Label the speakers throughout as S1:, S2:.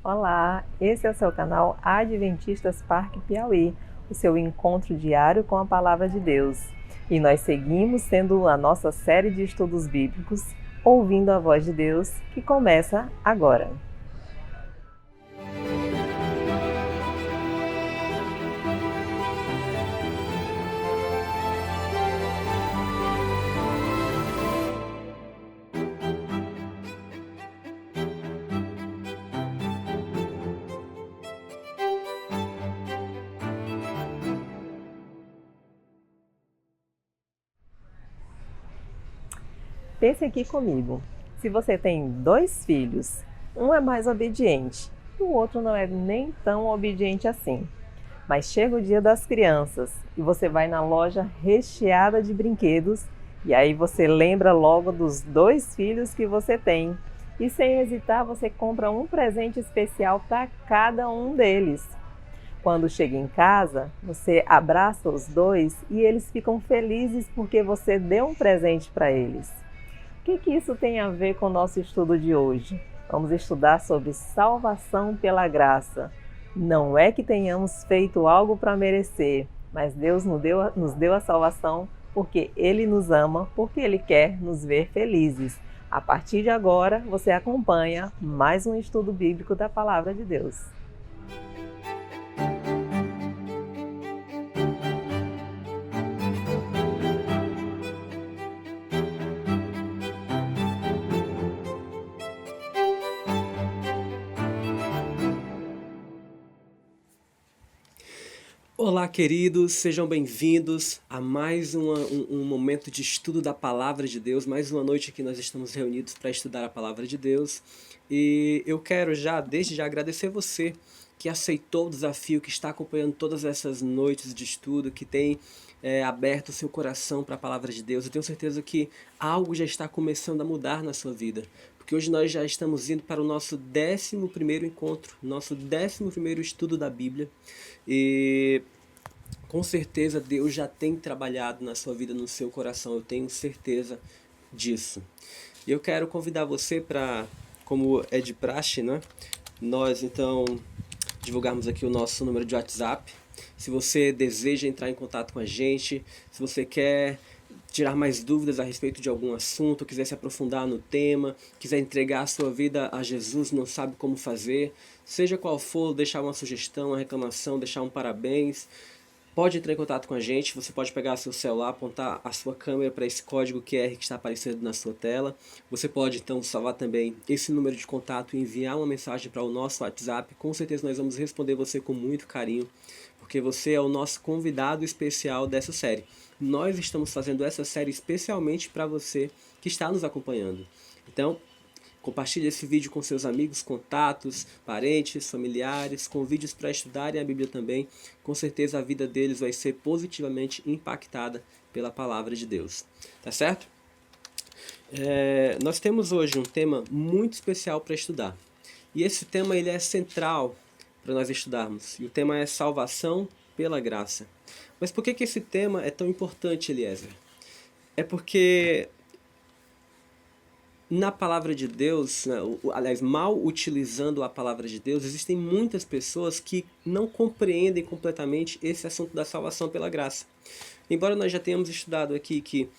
S1: Olá, esse é o seu canal Adventistas Parque Piauí, o seu encontro diário com a Palavra de Deus. E nós seguimos tendo a nossa série de estudos bíblicos, ouvindo a voz de Deus, que começa agora. Pense aqui comigo. Se você tem dois filhos, um é mais obediente e o outro não é nem tão obediente assim. Mas chega o dia das crianças e você vai na loja recheada de brinquedos e aí você lembra logo dos dois filhos que você tem. E sem hesitar, você compra um presente especial para cada um deles. Quando chega em casa, você abraça os dois e eles ficam felizes porque você deu um presente para eles. O que isso tem a ver com o nosso estudo de hoje? Vamos estudar sobre salvação pela graça. Não é que tenhamos feito algo para merecer, mas Deus nos deu a salvação porque Ele nos ama, porque Ele quer nos ver felizes. A partir de agora, você acompanha mais um estudo bíblico da Palavra de Deus.
S2: Olá, queridos, sejam bem-vindos a mais um momento de estudo da Palavra de Deus, mais uma noite que nós estamos reunidos para estudar a Palavra de Deus. E eu quero desde já agradecer você que aceitou o desafio, que está acompanhando todas essas noites de estudo, que tem aberto o seu coração para a Palavra de Deus. Eu tenho certeza que algo já está começando a mudar na sua vida. Porque hoje nós já estamos indo para o nosso 11º encontro, nosso 11º estudo da Bíblia. E com certeza Deus já tem trabalhado na sua vida, no seu coração, eu tenho certeza disso. E eu quero convidar você para, como é de praxe, né? Nós então divulgarmos aqui o nosso número de WhatsApp. Se você deseja entrar em contato com a gente, se você quer tirar mais dúvidas a respeito de algum assunto, quiser se aprofundar no tema, quiser entregar a sua vida a Jesus, não sabe como fazer, seja qual for, deixar uma sugestão, uma reclamação, deixar um parabéns, pode entrar em contato com a gente. Você pode pegar seu celular, apontar a sua câmera para esse código QR que está aparecendo na sua tela. Você pode então salvar também esse número de contato e enviar uma mensagem para o nosso WhatsApp. Com certeza nós vamos responder você com muito carinho, porque você é o nosso convidado especial dessa série. Nós estamos fazendo essa série especialmente para você que está nos acompanhando. Então, compartilhe esse vídeo com seus amigos, contatos, parentes, familiares, convide-os para estudarem a Bíblia também. Com certeza a vida deles vai ser positivamente impactada pela palavra de Deus. Tá certo? Nós temos hoje um tema muito especial para estudar. E esse tema ele é central para nós estudarmos. E o tema é salvação pela graça. Mas por que esse tema é tão importante, Eliezer? É porque na palavra de Deus, né, aliás, mal utilizando a palavra de Deus, existem muitas pessoas que não compreendem completamente esse assunto da salvação pela graça. Embora nós já tenhamos estudado aqui que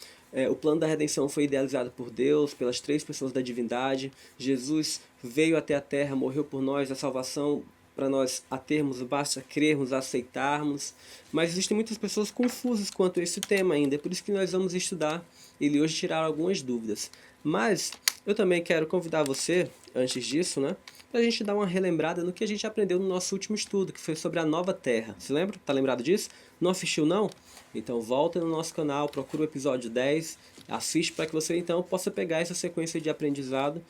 S2: o plano da redenção foi idealizado por Deus, pelas três pessoas da divindade, Jesus veio até a terra, morreu por nós, a salvação para nós a termos, basta crermos, aceitarmos, mas existem muitas pessoas confusas quanto a esse tema ainda, é por isso que nós vamos estudar ele hoje, tirar algumas dúvidas. Mas eu também quero convidar você, antes disso, né, para a gente dar uma relembrada no que a gente aprendeu no nosso último estudo, que foi sobre a nova terra. Se lembra? Tá lembrado disso? Não assistiu não? Então volta no nosso canal, procura o episódio 10, assiste para que você então possa pegar essa sequência de aprendizado,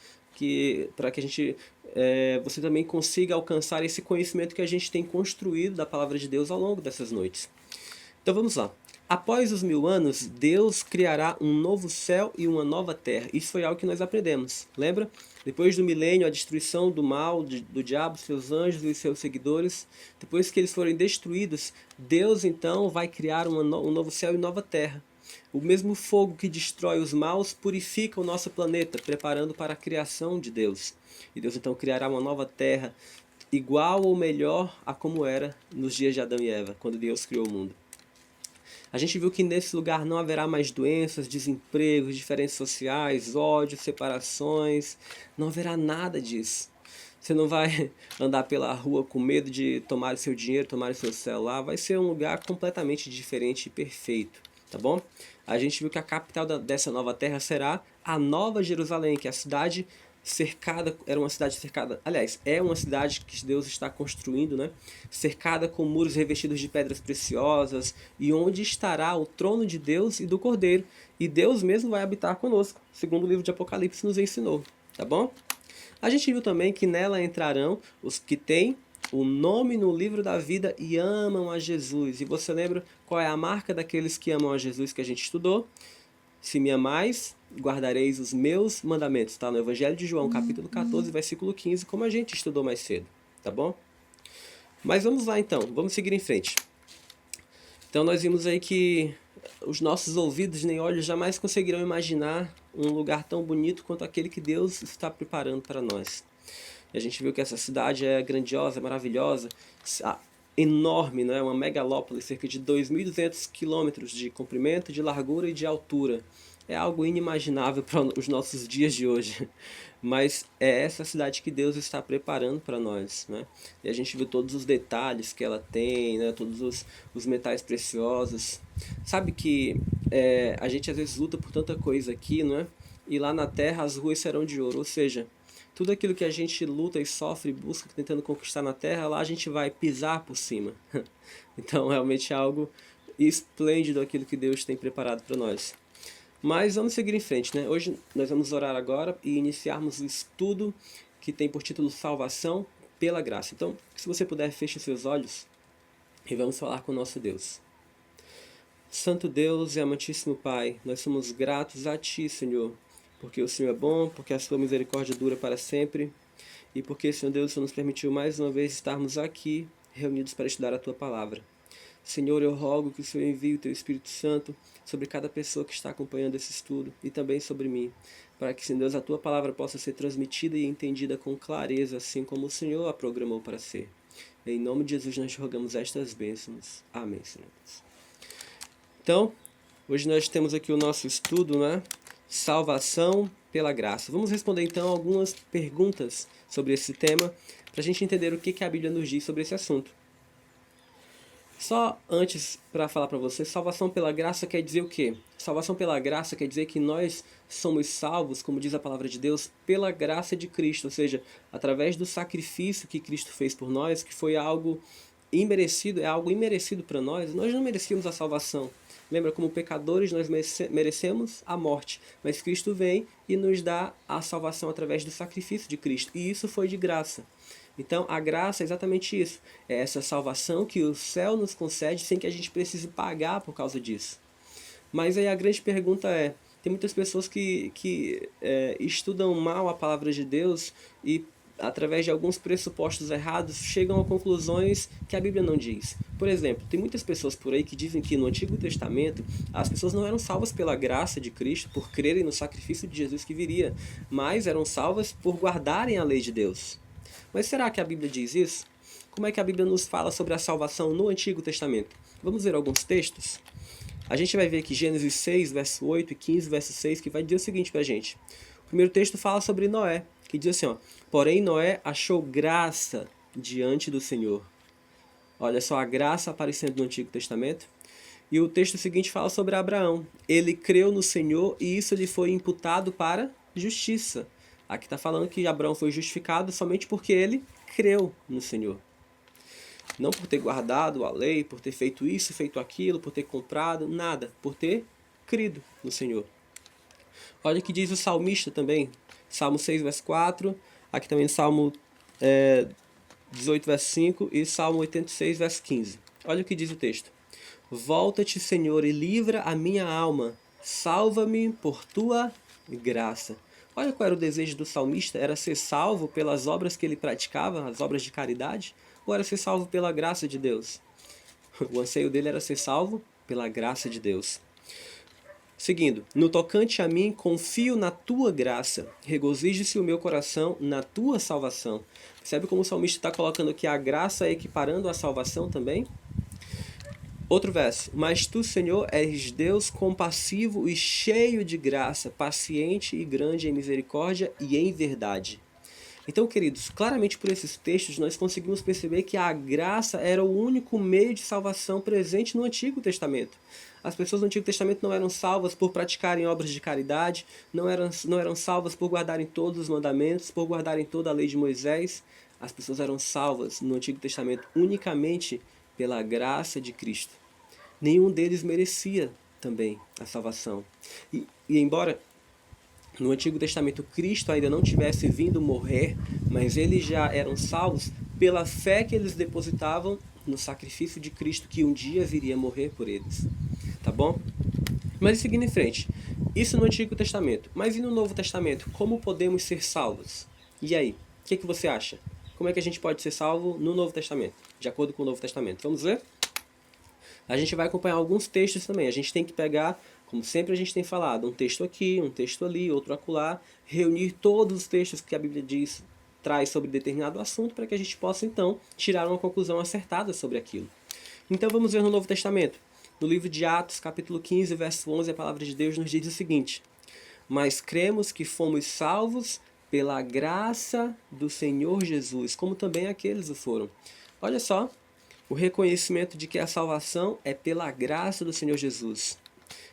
S2: para que a gente, você também consiga alcançar esse conhecimento que a gente tem construído da palavra de Deus ao longo dessas noites. Então vamos lá. Após os 1000 anos, Deus criará um novo céu e uma nova terra. Isso foi algo que nós aprendemos. Lembra? Depois do milênio, a destruição do mal, do diabo, seus anjos e seus seguidores, depois que eles forem destruídos, Deus então vai criar um novo céu e nova terra. O mesmo fogo que destrói os maus purifica o nosso planeta, preparando para a criação de Deus. E Deus então criará uma nova terra, igual ou melhor a como era nos dias de Adão e Eva, quando Deus criou o mundo. A gente viu que nesse lugar não haverá mais doenças, desempregos, diferenças sociais, ódio, separações. Não haverá nada disso. Você não vai andar pela rua com medo de tomar o seu dinheiro, tomar o seu celular. Vai ser um lugar completamente diferente e perfeito, tá bom? A gente viu que a capital dessa nova terra será a Nova Jerusalém, que é a cidade cercada, era uma cidade cercada, aliás, é uma cidade que Deus está construindo, né? Cercada com muros revestidos de pedras preciosas, e onde estará o trono de Deus e do Cordeiro, e Deus mesmo vai habitar conosco, segundo o livro de Apocalipse nos ensinou, tá bom? A gente viu também que nela entrarão os que têm o nome no livro da vida e amam a Jesus. E você lembra qual é a marca daqueles que amam a Jesus que a gente estudou? Se me amais, guardareis os meus mandamentos. Está no Evangelho de João, capítulo 14, versículo 15, como a gente estudou mais cedo. Tá bom? Mas vamos lá então, vamos seguir em frente. Então nós vimos aí que os nossos ouvidos nem olhos jamais conseguirão imaginar um lugar tão bonito quanto aquele que Deus está preparando para nós. E a gente viu que essa cidade é grandiosa, maravilhosa, enorme, né? Uma megalópole, cerca de 2.200 quilômetros de comprimento, de largura e de altura. É algo inimaginável para os nossos dias de hoje. Mas é essa cidade que Deus está preparando para nós, né? E a gente viu todos os detalhes que ela tem, né? Todos os metais preciosos. Sabe que a gente às vezes luta por tanta coisa aqui, não é? E lá na terra as ruas serão de ouro, ou seja, tudo aquilo que a gente luta e sofre e busca tentando conquistar na terra, lá a gente vai pisar por cima. Então realmente é algo esplêndido aquilo que Deus tem preparado para nós. Mas vamos seguir em frente, né? Hoje nós vamos orar agora e iniciarmos o estudo que tem por título Salvação pela Graça. Então, se você puder, feche os seus olhos e vamos falar com o nosso Deus. Santo Deus e amantíssimo Pai, nós somos gratos a Ti, Senhor, porque o Senhor é bom, porque a Sua misericórdia dura para sempre e porque, Senhor Deus, o Senhor nos permitiu mais uma vez estarmos aqui reunidos para estudar a Tua Palavra. Senhor, eu rogo que o Senhor envie o Teu Espírito Santo sobre cada pessoa que está acompanhando esse estudo e também sobre mim, para que, Senhor Deus, a Tua Palavra possa ser transmitida e entendida com clareza, assim como o Senhor a programou para ser. Em nome de Jesus nós rogamos estas bênçãos. Amém, Senhor Deus. Então, hoje nós temos aqui o nosso estudo, né? Salvação pela graça. Vamos responder então algumas perguntas sobre esse tema, para a gente entender o que a Bíblia nos diz sobre esse assunto. Só antes, para falar para você, salvação pela graça quer dizer o quê? Salvação pela graça quer dizer que nós somos salvos, como diz a palavra de Deus, pela graça de Cristo, ou seja, através do sacrifício que Cristo fez por nós, que foi algo imerecido, é algo imerecido para nós. Nós não merecíamos a salvação. Lembra, como pecadores nós merecemos a morte, mas Cristo vem e nos dá a salvação através do sacrifício de Cristo, e isso foi de graça. Então, a graça é exatamente isso. É essa salvação que o céu nos concede sem que a gente precise pagar por causa disso. Mas aí a grande pergunta é, tem muitas pessoas que estudam mal a palavra de Deus e, através de alguns pressupostos errados, chegam a conclusões que a Bíblia não diz. Por exemplo, tem muitas pessoas por aí que dizem que no Antigo Testamento as pessoas não eram salvas pela graça de Cristo, por crerem no sacrifício de Jesus que viria, mas eram salvas por guardarem a lei de Deus. Mas será que a Bíblia diz isso? Como é que a Bíblia nos fala sobre a salvação no Antigo Testamento? Vamos ver alguns textos? A gente vai ver aqui Gênesis 6, verso 8 e 15, verso 6, que vai dizer o seguinte pra gente. O primeiro texto fala sobre Noé, que diz assim, ó, porém Noé achou graça diante do Senhor. Olha só a graça aparecendo no Antigo Testamento. E o texto seguinte fala sobre Abraão. Ele creu no Senhor e isso lhe foi imputado para justiça. Aqui está falando que Abraão foi justificado somente porque ele creu no Senhor. Não por ter guardado a lei, por ter feito isso, feito aquilo, por ter comprado, nada. Por ter crido no Senhor. Olha o que diz o salmista também. Salmo 6, verso 4. Aqui também Salmo 18, verso 5. E Salmo 86, verso 15. Olha o que diz o texto. Volta-te, Senhor, e livra a minha alma. Salva-me por tua graça. Olha qual era o desejo do salmista, era ser salvo pelas obras que ele praticava, as obras de caridade, ou era ser salvo pela graça de Deus? O anseio dele era ser salvo pela graça de Deus. Seguindo, no tocante a mim, confio na tua graça, regozije-se o meu coração na tua salvação. Percebe como o salmista está colocando que a graça é equiparando a salvação também? Outro verso. Mas tu, Senhor, és Deus compassivo e cheio de graça, paciente e grande em misericórdia e em verdade. Então, queridos, claramente por esses textos nós conseguimos perceber que a graça era o único meio de salvação presente no Antigo Testamento. As pessoas no Antigo Testamento não eram salvas por praticarem obras de caridade, não eram salvas por guardarem todos os mandamentos, por guardarem toda a lei de Moisés. As pessoas eram salvas no Antigo Testamento unicamente pela graça de Cristo. Nenhum deles merecia também a salvação. E embora no Antigo Testamento Cristo ainda não tivesse vindo morrer, mas eles já eram salvos pela fé que eles depositavam no sacrifício de Cristo que um dia viria morrer por eles. Tá bom? Mas seguindo em frente, isso no Antigo Testamento. Mas e no Novo Testamento? Como podemos ser salvos? E aí? O que você acha? Como é que a gente pode ser salvo no Novo Testamento? De acordo com o Novo Testamento. Vamos ver? A gente vai acompanhar alguns textos também. A gente tem que pegar, como sempre a gente tem falado, um texto aqui, um texto ali, outro acolá, reunir todos os textos que a Bíblia traz sobre determinado assunto para que a gente possa, então, tirar uma conclusão acertada sobre aquilo. Então vamos ver no Novo Testamento. No livro de Atos, capítulo 15, verso 11, a palavra de Deus nos diz o seguinte: mas cremos que fomos salvos pela graça do Senhor Jesus, como também aqueles o foram. Olha só, o reconhecimento de que a salvação é pela graça do Senhor Jesus.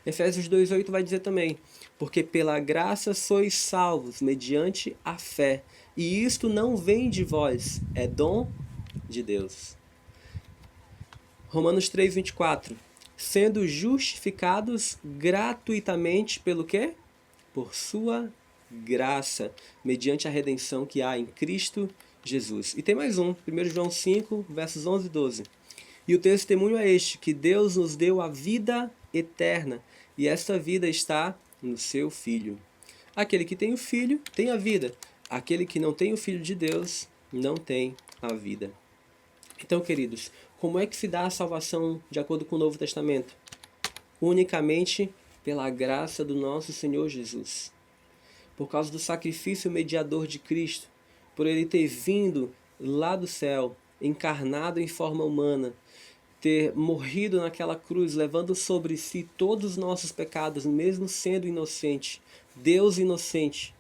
S2: Efésios 2,8 vai dizer também: porque pela graça sois salvos, mediante a fé. E isto não vem de vós, é dom de Deus. Romanos 3,24. Sendo justificados gratuitamente pelo quê? Por sua graça, mediante a redenção que há em Cristo Jesus. E tem mais um, 1 João 5, versos 11 e 12. E o testemunho é este, que Deus nos deu a vida eterna, e esta vida está no seu Filho. Aquele que tem o Filho tem a vida. Aquele que não tem o Filho de Deus não tem a vida. Então, queridos, como é que se dá a salvação de acordo com o Novo Testamento? Unicamente pela graça do nosso Senhor Jesus. Por causa do sacrifício mediador de Cristo, por Ele ter vindo lá do céu, encarnado em forma humana, ter morrido naquela cruz, levando sobre si todos os nossos pecados, mesmo sendo inocente, Deus inocente,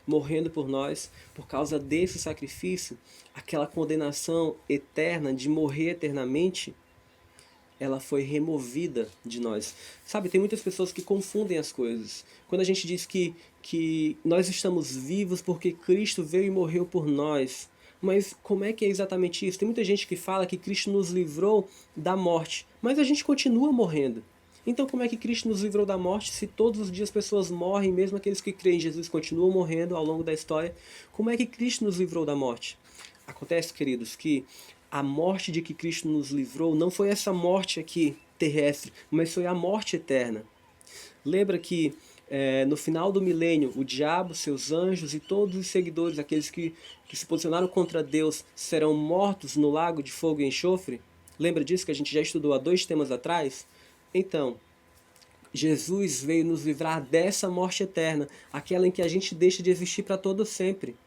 S2: morrendo por nós, por causa desse sacrifício, aquela condenação eterna de morrer eternamente, ela foi removida de nós. Sabe, tem muitas pessoas que confundem as coisas. Quando a gente diz que nós estamos vivos porque Cristo veio e morreu por nós, mas como é que é exatamente isso? Tem muita gente que fala que Cristo nos livrou da morte, mas a gente continua morrendo. Então como é que Cristo nos livrou da morte se todos os dias pessoas morrem, mesmo aqueles que creem em Jesus continuam morrendo ao longo da história? Como é que Cristo nos livrou da morte? Acontece, queridos, que a morte de que Cristo nos livrou não foi essa morte aqui terrestre, mas foi a morte eterna. Lembra que no final do milênio, o diabo, seus anjos e todos os seguidores, aqueles que se posicionaram contra Deus, serão mortos no lago de fogo e enxofre? Lembra disso que a gente já estudou há 2 temas atrás? Então, Jesus veio nos livrar dessa morte eterna, aquela em que a gente deixa de existir para todo sempre.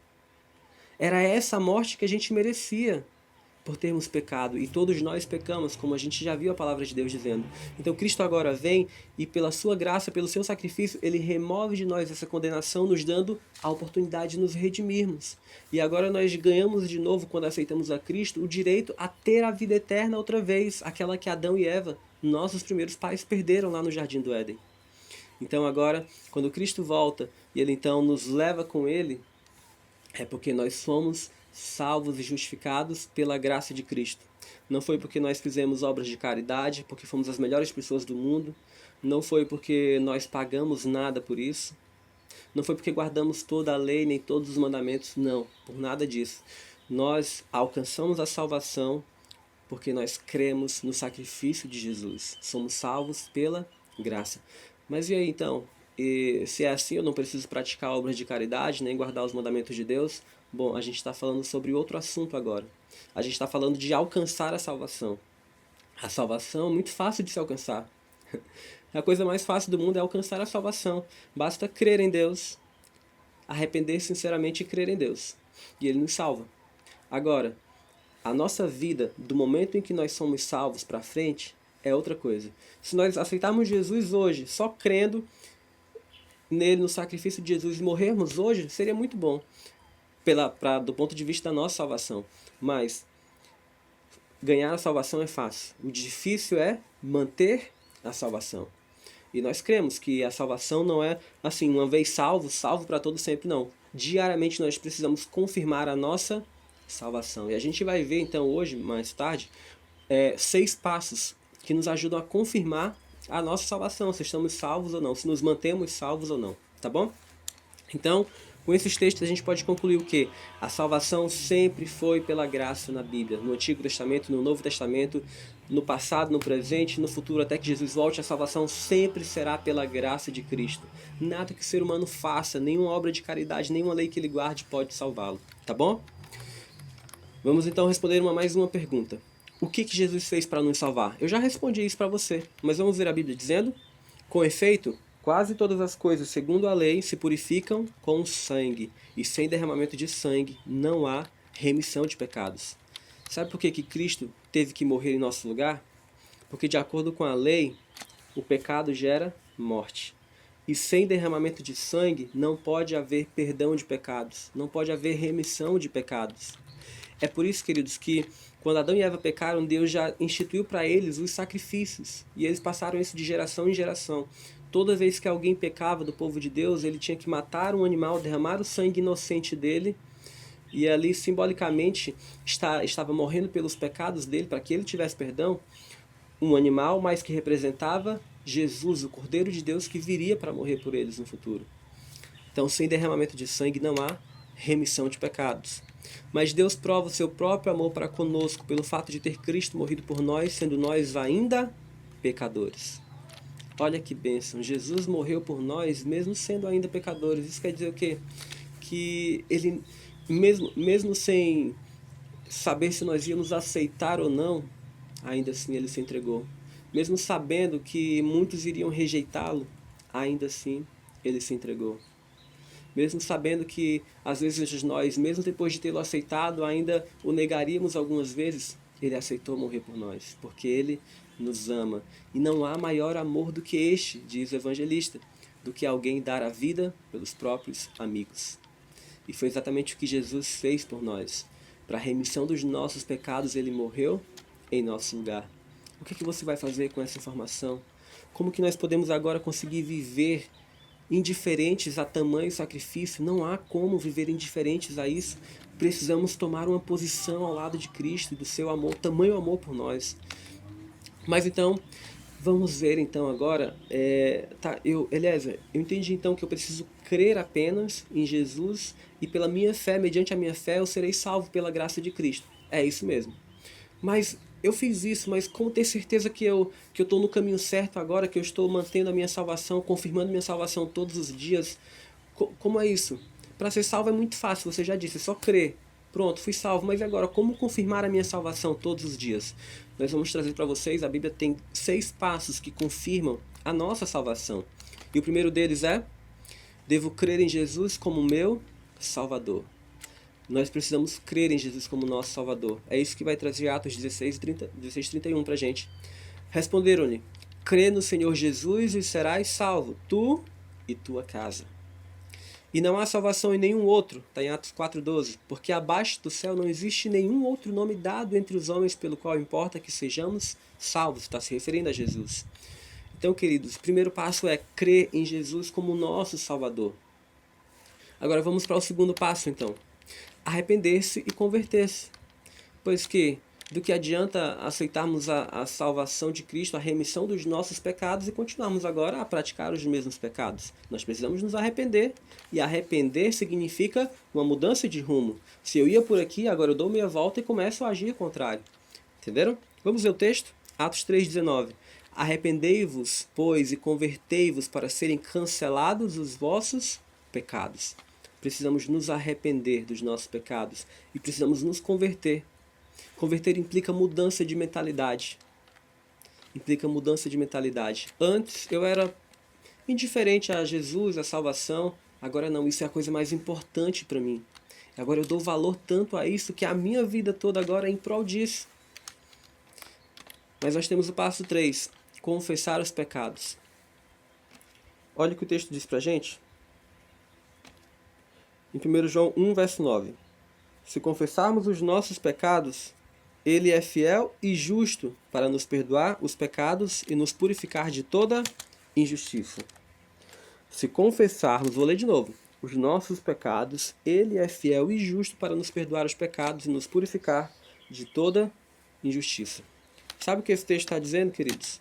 S2: Era essa morte que a gente merecia por termos pecado, e todos nós pecamos, como a gente já viu a palavra de Deus dizendo. Então Cristo agora vem e pela sua graça, pelo seu sacrifício, Ele remove de nós essa condenação, nos dando a oportunidade de nos redimirmos. E agora nós ganhamos de novo, quando aceitamos a Cristo, o direito a ter a vida eterna outra vez, aquela que Adão e Eva, nossos primeiros pais, perderam lá no Jardim do Éden. Então agora, quando Cristo volta e Ele então nos leva com Ele, é porque nós somos salvos e justificados pela graça de Cristo. Não foi porque nós fizemos obras de caridade, porque fomos as melhores pessoas do mundo. Não foi porque nós pagamos nada por isso. Não foi porque guardamos toda a lei, nem todos os mandamentos. Não, por nada disso. Nós alcançamos a salvação porque nós cremos no sacrifício de Jesus. Somos salvos pela graça. Mas e aí então? E se é assim, eu não preciso praticar obras de caridade, nem guardar os mandamentos de Deus? Bom, a gente está falando sobre outro assunto agora. A gente está falando de alcançar a salvação. A salvação é muito fácil de se alcançar. A coisa mais fácil do mundo é alcançar a salvação. Basta crer em Deus, arrepender sinceramente e crer em Deus. E Ele nos salva. Agora, a nossa vida, do momento em que nós somos salvos para frente, é outra coisa. Se nós aceitarmos Jesus hoje, só crendo nele, no sacrifício de Jesus, e morrermos hoje, seria muito bom, do ponto de vista da nossa salvação. Mas ganhar a salvação é fácil. O difícil é manter a salvação. E nós cremos que a salvação não é assim, uma vez salvo, salvo para todo sempre, não. Diariamente nós precisamos confirmar a nossa salvação. E a gente vai ver então hoje, mais tarde, 6 passos que nos ajudam a confirmar a nossa salvação, se estamos salvos ou não, se nos mantemos salvos ou não, tá bom? Então, com esses textos a gente pode concluir o quê? A salvação sempre foi pela graça na Bíblia, no Antigo Testamento, no Novo Testamento, no passado, no presente, no futuro, até que Jesus volte, a salvação sempre será pela graça de Cristo. Nada que o ser humano faça, nenhuma obra de caridade, nenhuma lei que ele guarde pode salvá-lo, tá bom? Vamos então responder mais uma pergunta. O que Jesus fez para nos salvar? Eu já respondi isso para você, mas vamos ver a Bíblia dizendo? Com efeito, quase todas as coisas, segundo a lei, se purificam com sangue, e sem derramamento de sangue não há remissão de pecados. Sabe por que Cristo teve que morrer em nosso lugar? Porque, de acordo com a lei, o pecado gera morte. E sem derramamento de sangue não pode haver perdão de pecados, não pode haver remissão de pecados. É por isso, queridos, que quando Adão e Eva pecaram, Deus já instituiu para eles os sacrifícios. E eles passaram isso de geração em geração. Toda vez que alguém pecava do povo de Deus, ele tinha que matar um animal, derramar o sangue inocente dele. E ali, simbolicamente, estava morrendo pelos pecados dele, para que ele tivesse perdão. Um animal, mas que representava Jesus, o Cordeiro de Deus, que viria para morrer por eles no futuro. Então, sem derramamento de sangue não há remissão de pecados. Mas Deus prova o seu próprio amor para conosco pelo fato de ter Cristo morrido por nós, sendo nós ainda pecadores. Olha que bênção, Jesus morreu por nós mesmo sendo ainda pecadores. Isso quer dizer o quê? Que ele, mesmo sem saber se nós íamos aceitar ou não, ainda assim ele se entregou. Mesmo sabendo que muitos iriam rejeitá-lo, ainda assim ele se entregou. Mesmo sabendo que, às vezes, nós, mesmo depois de tê-lo aceitado, ainda o negaríamos algumas vezes, ele aceitou morrer por nós, porque ele nos ama. E não há maior amor do que este, diz o evangelista, do que alguém dar a vida pelos próprios amigos. E foi exatamente o que Jesus fez por nós. Para a remissão dos nossos pecados, ele morreu em nosso lugar. O que você vai fazer com essa informação? Como que nós podemos agora conseguir viver indiferentes a tamanho sacrifício? Não há como viver indiferentes a isso. Precisamos tomar uma posição ao lado de Cristo e do seu amor, tamanho amor por nós. Mas então, vamos ver então agora, Eliezer, eu entendi então que eu preciso crer apenas em Jesus e pela minha fé, mediante a minha fé, eu serei salvo pela graça de Cristo. É isso mesmo. Mas eu fiz isso, mas como ter certeza que eu estou no caminho certo agora, que eu estou mantendo a minha salvação, confirmando minha salvação todos os dias? Como é isso? Para ser salvo é muito fácil, você já disse, é só crer. Pronto, fui salvo, mas agora, como confirmar a minha salvação todos os dias? Nós vamos trazer para vocês, a Bíblia tem 6 passos que confirmam a nossa salvação. E o primeiro deles é: devo crer em Jesus como meu Salvador. Nós precisamos crer em Jesus como nosso Salvador. É isso que vai trazer Atos 16:31 para a gente. Responderam-lhe: crê no Senhor Jesus e serás salvo, tu e tua casa. E não há salvação em nenhum outro, está em Atos 4:12, porque abaixo do céu não existe nenhum outro nome dado entre os homens pelo qual importa que sejamos salvos. Está se referindo a Jesus. Então, queridos, o primeiro passo é crer em Jesus como nosso Salvador. Agora vamos para o segundo passo, então. Arrepender-se e converter-se. Pois que, do que adianta aceitarmos a salvação de Cristo, a remissão dos nossos pecados e continuarmos agora a praticar os mesmos pecados? Nós precisamos nos arrepender. E arrepender significa uma mudança de rumo. Se eu ia por aqui, agora eu dou meia volta e começo a agir ao contrário. Entenderam? Vamos ver o texto? Atos 3:19. Arrependei-vos, pois, e convertei-vos para serem cancelados os vossos pecados. Precisamos nos arrepender dos nossos pecados e precisamos nos converter. Converter implica mudança de mentalidade. implica mudança de mentalidade. Antes eu era indiferente a Jesus, a salvação, agora não, isso é a coisa mais importante para mim. Agora eu dou valor tanto a isso que a minha vida toda agora é em prol disso. Mas nós temos o passo 3, confessar os pecados. Olha o que o texto diz pra gente. Em 1 João 1, verso 9. Se confessarmos os nossos pecados, Ele é fiel e justo para nos perdoar os pecados e nos purificar de toda injustiça. Se confessarmos, vou ler de novo, os nossos pecados, Ele é fiel e justo para nos perdoar os pecados e nos purificar de toda injustiça. Sabe o que esse texto está dizendo, queridos?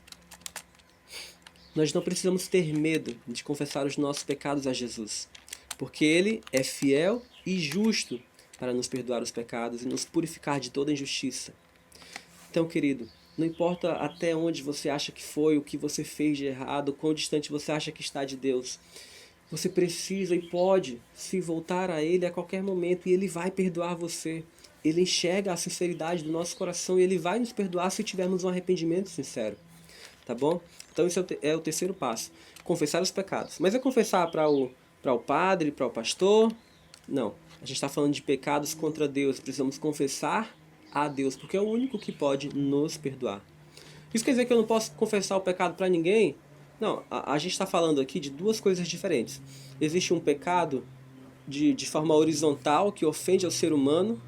S2: Nós não precisamos ter medo de confessar os nossos pecados a Jesus, porque Ele é fiel e justo para nos perdoar os pecados e nos purificar de toda injustiça. Então, querido, não importa até onde você acha que foi, o que você fez de errado, quão distante você acha que está de Deus, você precisa e pode se voltar a Ele a qualquer momento e Ele vai perdoar você. Ele enxerga a sinceridade do nosso coração e Ele vai nos perdoar se tivermos um arrependimento sincero. Tá bom? Então esse é o terceiro passo. Confessar os pecados. Mas é confessar para o padre, para o pastor? Não. A gente está falando de pecados contra Deus. Precisamos confessar a Deus, porque é o único que pode nos perdoar. Isso quer dizer que eu não posso confessar o pecado para ninguém? Não, a gente está falando aqui de duas coisas diferentes. Existe um pecado de forma horizontal que ofende ao ser humano.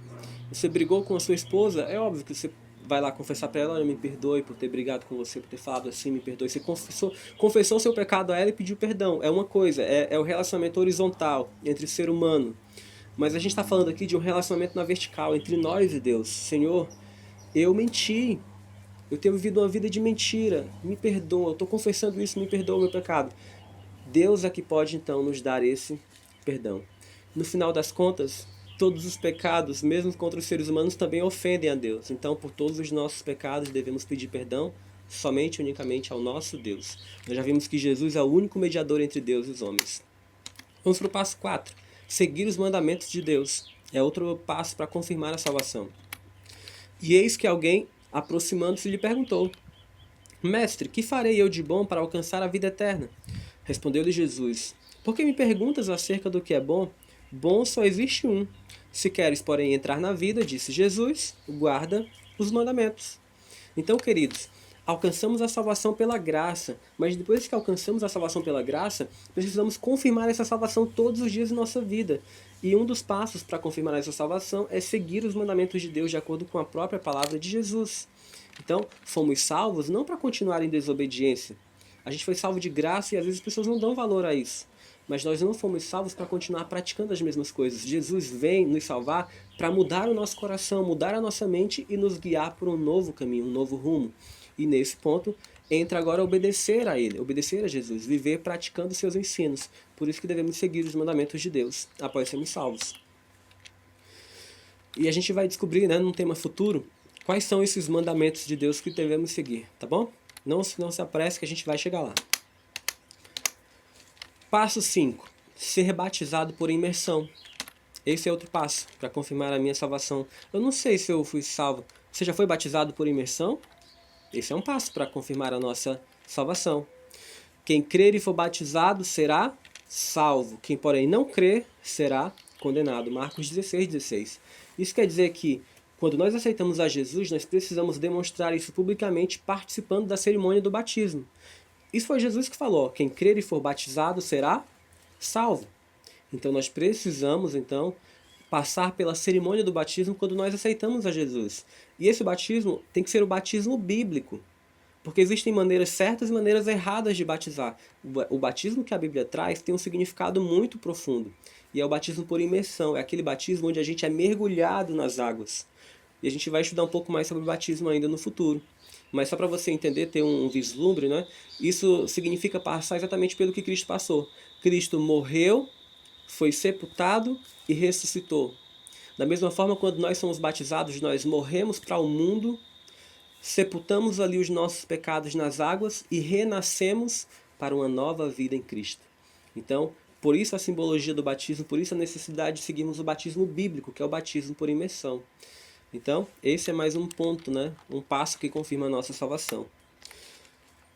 S2: Você brigou com a sua esposa, é óbvio que você vai lá confessar para ela, olha, me perdoe por ter brigado com você, por ter falado assim, me perdoe. Você confessou seu pecado a ela e pediu perdão. É uma coisa, é o relacionamento horizontal entre o ser humano. Mas a gente está falando aqui de um relacionamento na vertical, entre nós e Deus. Senhor, eu menti. Eu tenho vivido uma vida de mentira. Me perdoa. Eu estou confessando isso, me perdoa o meu pecado. Deus é que pode, então, nos dar esse perdão. No final das contas, todos os pecados, mesmo contra os seres humanos, também ofendem a Deus. Então, por todos os nossos pecados, devemos pedir perdão somente e unicamente ao nosso Deus. Nós já vimos que Jesus é o único mediador entre Deus e os homens. Vamos para o passo 4. Seguir os mandamentos de Deus. É outro passo para confirmar a salvação. E eis que alguém, aproximando-se, lhe perguntou: Mestre, que farei eu de bom para alcançar a vida eterna? Respondeu-lhe Jesus: Por que me perguntas acerca do que é bom? Bom só existe um. Se queres, porém, entrar na vida, disse Jesus, guarda os mandamentos. Então, queridos, alcançamos a salvação pela graça, mas depois que alcançamos a salvação pela graça, precisamos confirmar essa salvação todos os dias de nossa vida. E um dos passos para confirmar essa salvação é seguir os mandamentos de Deus de acordo com a própria palavra de Jesus. Então, fomos salvos não para continuar em desobediência. A gente foi salvo de graça e às vezes as pessoas não dão valor a isso. Mas nós não fomos salvos para continuar praticando as mesmas coisas. Jesus vem nos salvar para mudar o nosso coração, mudar a nossa mente e nos guiar por um novo caminho, um novo rumo. E nesse ponto entra agora obedecer a Ele, obedecer a Jesus, viver praticando seus ensinos. Por isso que devemos seguir os mandamentos de Deus após sermos salvos. E a gente vai descobrir, num tema futuro, quais são esses mandamentos de Deus que devemos seguir, tá bom? Não se apresse que a gente vai chegar lá. Passo 5. Ser batizado por imersão. Esse é outro passo para confirmar a minha salvação. Eu não sei se eu fui salvo. Você já foi batizado por imersão? Esse é um passo para confirmar a nossa salvação. Quem crer e for batizado será salvo. Quem, porém, não crer será condenado. Marcos 16:16. Isso quer dizer que, quando nós aceitamos a Jesus, nós precisamos demonstrar isso publicamente participando da cerimônia do batismo. Isso foi Jesus que falou: quem crer e for batizado será salvo. Então nós precisamos, passar pela cerimônia do batismo quando nós aceitamos a Jesus. E esse batismo tem que ser o batismo bíblico, porque existem maneiras certas e maneiras erradas de batizar. O batismo que a Bíblia traz tem um significado muito profundo, e é o batismo por imersão, é aquele batismo onde a gente é mergulhado nas águas. E a gente vai estudar um pouco mais sobre o batismo ainda no futuro. Mas só para você entender, ter um vislumbre, isso significa passar exatamente pelo que Cristo passou. Cristo morreu, foi sepultado e ressuscitou. Da mesma forma, quando nós somos batizados, nós morremos para o mundo, sepultamos ali os nossos pecados nas águas e renascemos para uma nova vida em Cristo. Então, por isso a simbologia do batismo, por isso a necessidade de seguirmos o batismo bíblico, que é o batismo por imersão. Então, esse é mais um ponto, um passo que confirma a nossa salvação.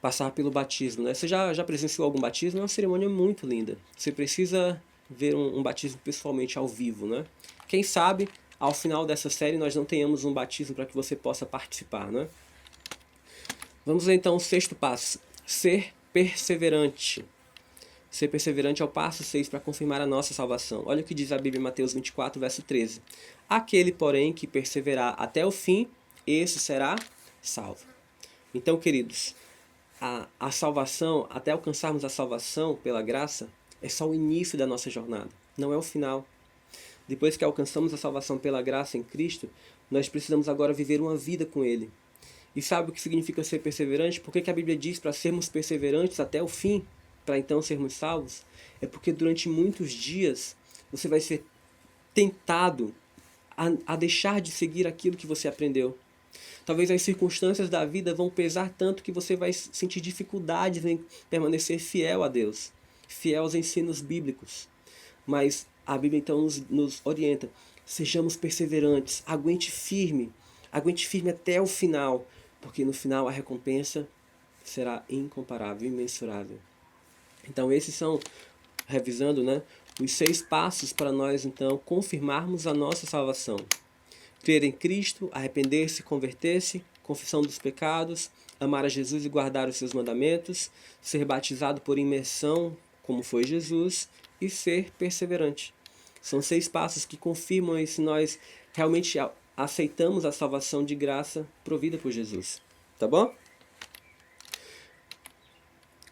S2: passar pelo batismo, né? Você já presenciou algum batismo? É uma cerimônia muito linda. Você precisa ver um batismo pessoalmente ao vivo, né? Quem sabe, ao final dessa série, nós não tenhamos um batismo para que você possa participar, né? Vamos ver então o sexto passo. Ser perseverante. Ser perseverante é o passo 6 para confirmar a nossa salvação. Olha o que diz a Bíblia em Mateus 24, verso 13. Aquele, porém, que perseverar até o fim, esse será salvo. Então, queridos, a salvação, até alcançarmos a salvação pela graça, é só o início da nossa jornada, não é o final. Depois que alcançamos a salvação pela graça em Cristo, nós precisamos agora viver uma vida com Ele. E sabe o que significa ser perseverante? Por que a Bíblia diz para sermos perseverantes até o fim, para então sermos salvos? É porque durante muitos dias você vai ser tentado a deixar de seguir aquilo que você aprendeu. Talvez as circunstâncias da vida vão pesar tanto que você vai sentir dificuldades em permanecer fiel a Deus, fiel aos ensinos bíblicos. Mas a Bíblia então nos orienta, sejamos perseverantes, aguente firme até o final, porque no final a recompensa será incomparável, imensurável. Então esses são, revisando, né, os 6 passos para nós então confirmarmos a nossa salvação. Crer em Cristo, arrepender-se, converter-se, confissão dos pecados, amar a Jesus e guardar os seus mandamentos, ser batizado por imersão, como foi Jesus, e ser perseverante. São 6 passos que confirmam se nós realmente aceitamos a salvação de graça provida por Jesus. Tá bom?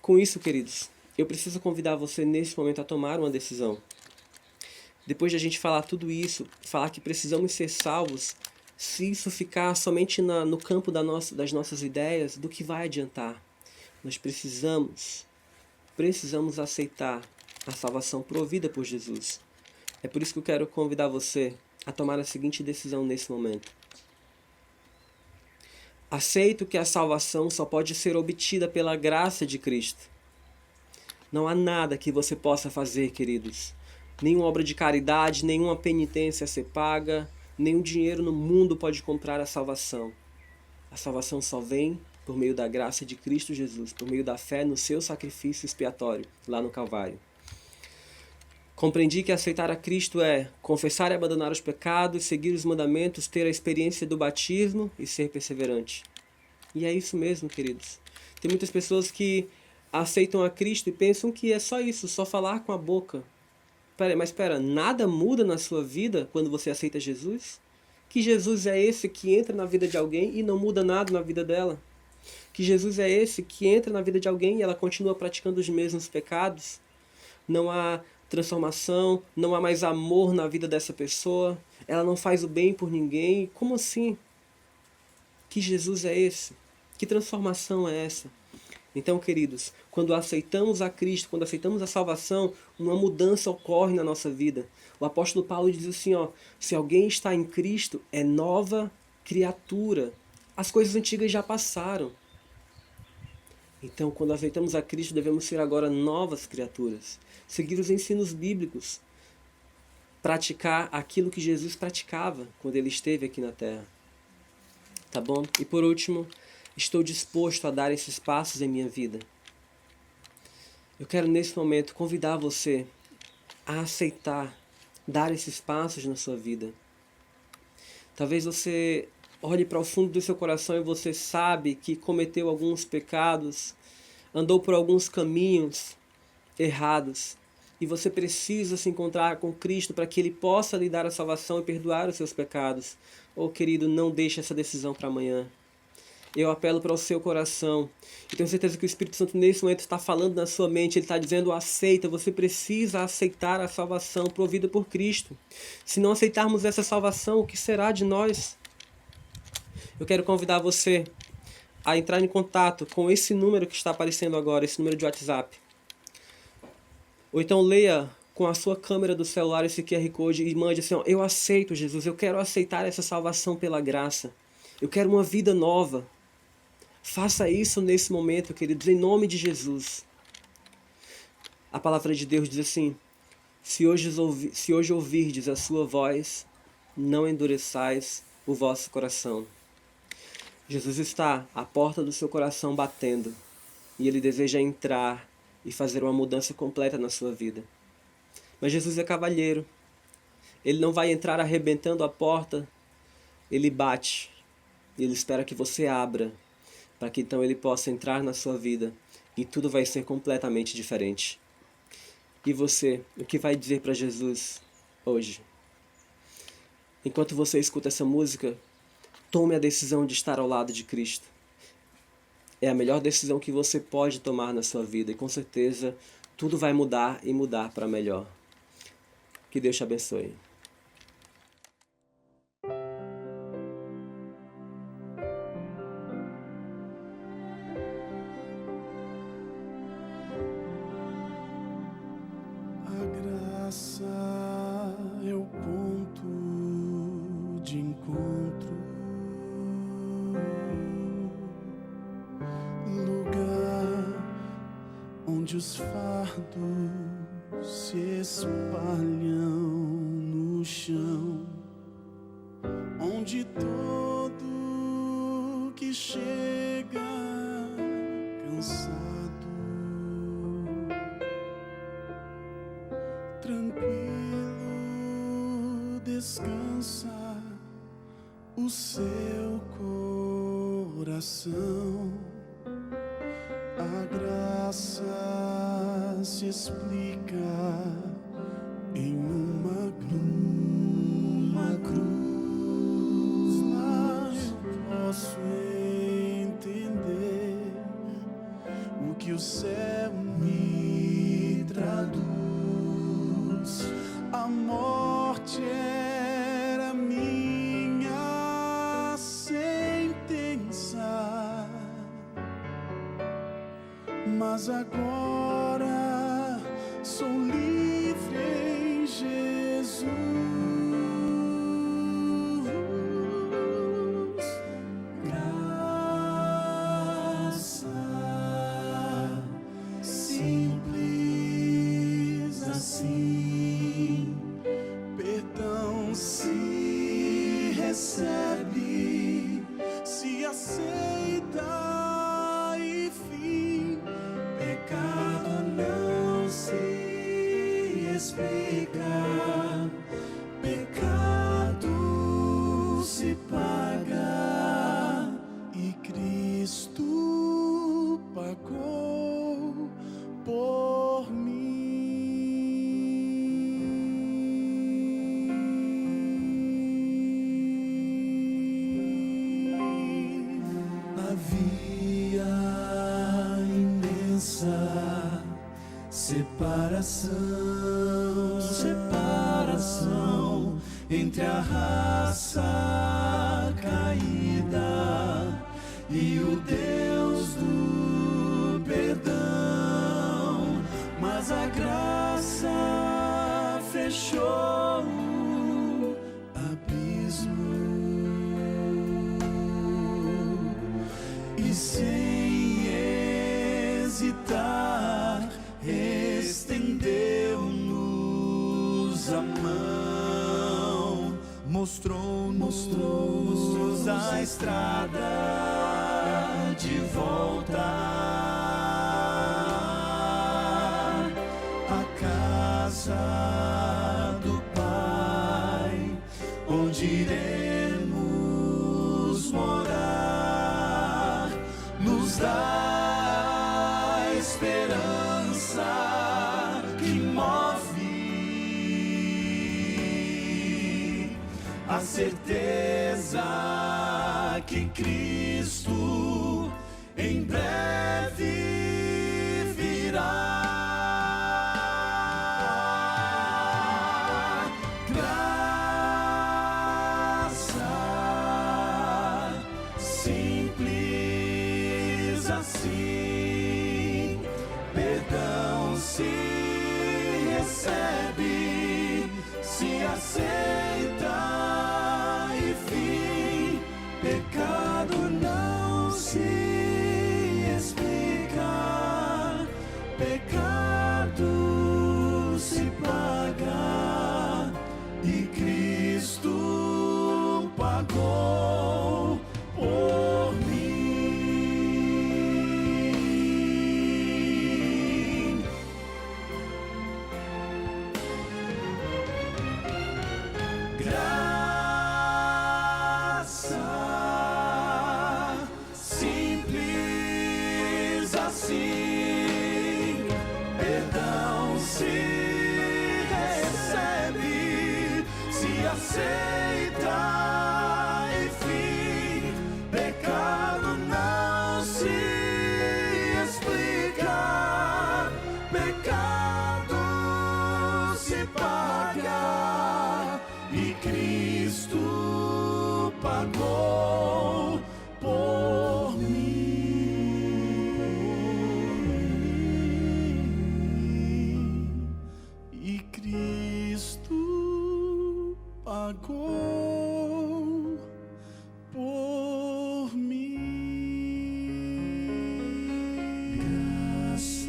S2: Com isso, queridos, eu preciso convidar você nesse momento a tomar uma decisão. Depois de a gente falar tudo isso, falar que precisamos ser salvos, se isso ficar somente no campo das nossas ideias, do que vai adiantar? Nós precisamos aceitar a salvação provida por Jesus. É por isso que eu quero convidar você a tomar a seguinte decisão nesse momento. Aceito que a salvação só pode ser obtida pela graça de Cristo. Não há nada que você possa fazer, queridos. Nenhuma obra de caridade, nenhuma penitência a ser paga, nenhum dinheiro no mundo pode comprar a salvação. A salvação só vem por meio da graça de Cristo Jesus, por meio da fé no seu sacrifício expiatório, lá no Calvário. Compreendi que aceitar a Cristo é confessar e abandonar os pecados, seguir os mandamentos, ter a experiência do batismo e ser perseverante. E é isso mesmo, queridos. Tem muitas pessoas que aceitam a Cristo e pensam que é só isso, só falar com a boca. Mas espera, nada muda na sua vida quando você aceita Jesus? Que Jesus é esse que entra na vida de alguém e não muda nada na vida dela? Que Jesus é esse que entra na vida de alguém e ela continua praticando os mesmos pecados? Não há transformação, não há mais amor na vida dessa pessoa, ela não faz o bem por ninguém. Como assim? Que Jesus é esse? Que transformação é essa? Então, queridos, quando aceitamos a Cristo, quando aceitamos a salvação, uma mudança ocorre na nossa vida. O apóstolo Paulo diz assim, se alguém está em Cristo, é nova criatura. As coisas antigas já passaram. Então, quando aceitamos a Cristo, devemos ser agora novas criaturas. Seguir os ensinos bíblicos. Praticar aquilo que Jesus praticava quando ele esteve aqui na Terra. Tá bom? E por último, estou disposto a dar esses passos em minha vida. Eu quero nesse momento convidar você a aceitar, dar esses passos na sua vida. Talvez você olhe para o fundo do seu coração e você sabe que cometeu alguns pecados, andou por alguns caminhos errados, e você precisa se encontrar com Cristo para que Ele possa lhe dar a salvação e perdoar os seus pecados. Oh, querido, não deixe essa decisão para amanhã. Eu apelo para o seu coração. E tenho certeza que o Espírito Santo nesse momento está falando na sua mente. Ele está dizendo, aceita, você precisa aceitar a salvação provida por Cristo. Se não aceitarmos essa salvação, o que será de nós? Eu quero convidar você a entrar em contato com esse número que está aparecendo agora, esse número de WhatsApp. Ou então leia com a sua câmera do celular esse QR Code e mande assim, eu aceito Jesus, eu quero aceitar essa salvação pela graça. Eu quero uma vida nova. Faça isso nesse momento, queridos, em nome de Jesus. A palavra de Deus diz assim, se hoje ouvirdes a sua voz, não endureçais o vosso coração. Jesus está à porta do seu coração batendo. e Ele deseja entrar e fazer uma mudança completa na sua vida. Mas Jesus é cavalheiro. Ele não vai entrar arrebentando a porta, Ele bate. Ele espera que você abra, para que então Ele possa entrar na sua vida e tudo vai ser completamente diferente. E você, o que vai dizer para Jesus hoje? Enquanto você escuta essa música, tome a decisão de estar ao lado de Cristo. É a melhor decisão que você pode tomar na sua vida e com certeza tudo vai mudar e mudar para melhor. Que Deus te abençoe.
S3: É o ponto de encontro, lugar onde os fardos se espalham no chão, onde todo que chega cansado tranquilo descansa o seu coração. A graça se explica em uma cruz. Mas posso entender o que o céu me traduz. A morte era minha sentença, mas agora sou livre em Jesus. Graça simples assim, perdão se recebe, se aceita e fim. Pecado não se explica, pecado se paga e Cristo pagou por mim. Havia imensa separação entre a raça caída e o Deus do perdão, mas a graça fechou o abismo e sem hesitar estendeu-nos a mão, mostrou-nos a estrada de volta à casa do Pai, onde iremos morar. Nos dá esperança que move, a certeza que Cristo em breve virá. Graça simples assim, perdão se recebe, se aceita e fim. Pecado não se explica, pecado se paga e Cristo pagou por mim. se recebe, se aceita, enfim, pecado não se explica, pecado se paga e Cristo pagou por mim, e Cristo pagou por mim. Graça,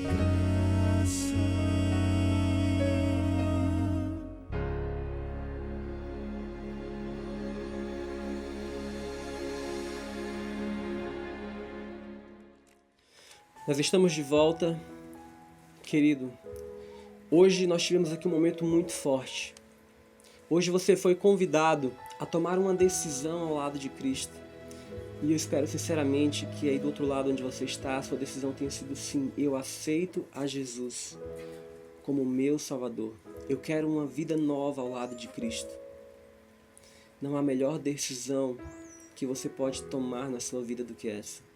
S3: graça.
S2: Nós estamos de volta, querido. Hoje nós tivemos aqui um momento muito forte. Hoje você foi convidado a tomar uma decisão ao lado de Cristo. E eu espero sinceramente que aí do outro lado onde você está, a sua decisão tenha sido sim. Eu aceito a Jesus como meu Salvador. Eu quero uma vida nova ao lado de Cristo. Não há melhor decisão que você pode tomar na sua vida do que essa.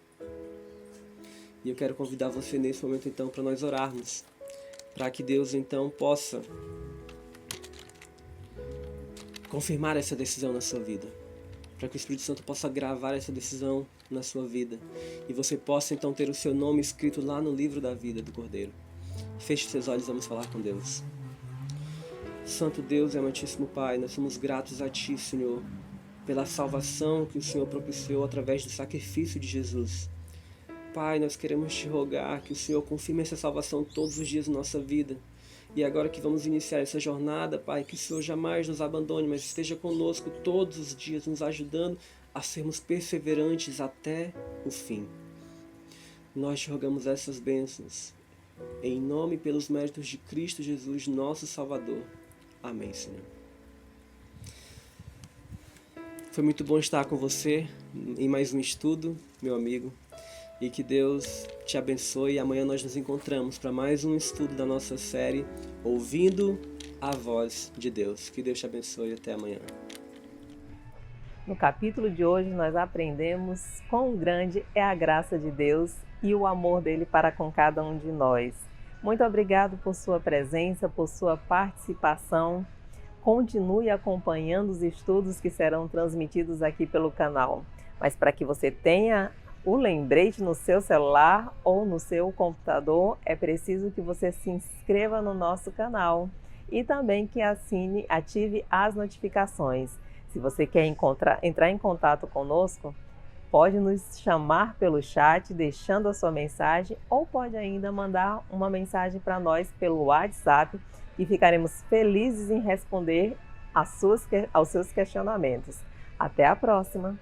S2: E eu quero convidar você nesse momento então para nós orarmos, para que Deus então possa confirmar essa decisão na sua vida, para que o Espírito Santo possa gravar essa decisão na sua vida e você possa então ter o seu nome escrito lá no livro da vida do Cordeiro. Feche seus olhos, vamos falar com Deus. Santo Deus e amantíssimo Pai, nós somos gratos a Ti, Senhor, pela salvação que o Senhor propiciou através do sacrifício de Jesus. Pai, nós queremos Te rogar que o Senhor confirme essa salvação todos os dias da nossa vida. E agora que vamos iniciar essa jornada, Pai, que o Senhor jamais nos abandone, mas esteja conosco todos os dias, nos ajudando a sermos perseverantes até o fim. Nós Te rogamos essas bênçãos, em nome e pelos méritos de Cristo Jesus, nosso Salvador. Amém, Senhor. Foi muito bom estar com você em mais um estudo, meu amigo. E que Deus te abençoe. E amanhã nós nos encontramos para mais um estudo da nossa série Ouvindo a Voz de Deus. Que Deus te abençoe e até amanhã.
S1: No capítulo de hoje nós aprendemos quão grande é a graça de Deus e o amor dele para com cada um de nós. Muito obrigado por sua presença, por sua participação. Continue acompanhando os estudos que serão transmitidos aqui pelo canal. Mas para que você tenha o lembrete no seu celular ou no seu computador, é preciso que você se inscreva no nosso canal e também que ative as notificações. Se você quer entrar em contato conosco, pode nos chamar pelo chat, deixando a sua mensagem, ou pode ainda mandar uma mensagem para nós pelo WhatsApp e ficaremos felizes em responder aos seus questionamentos. Até a próxima!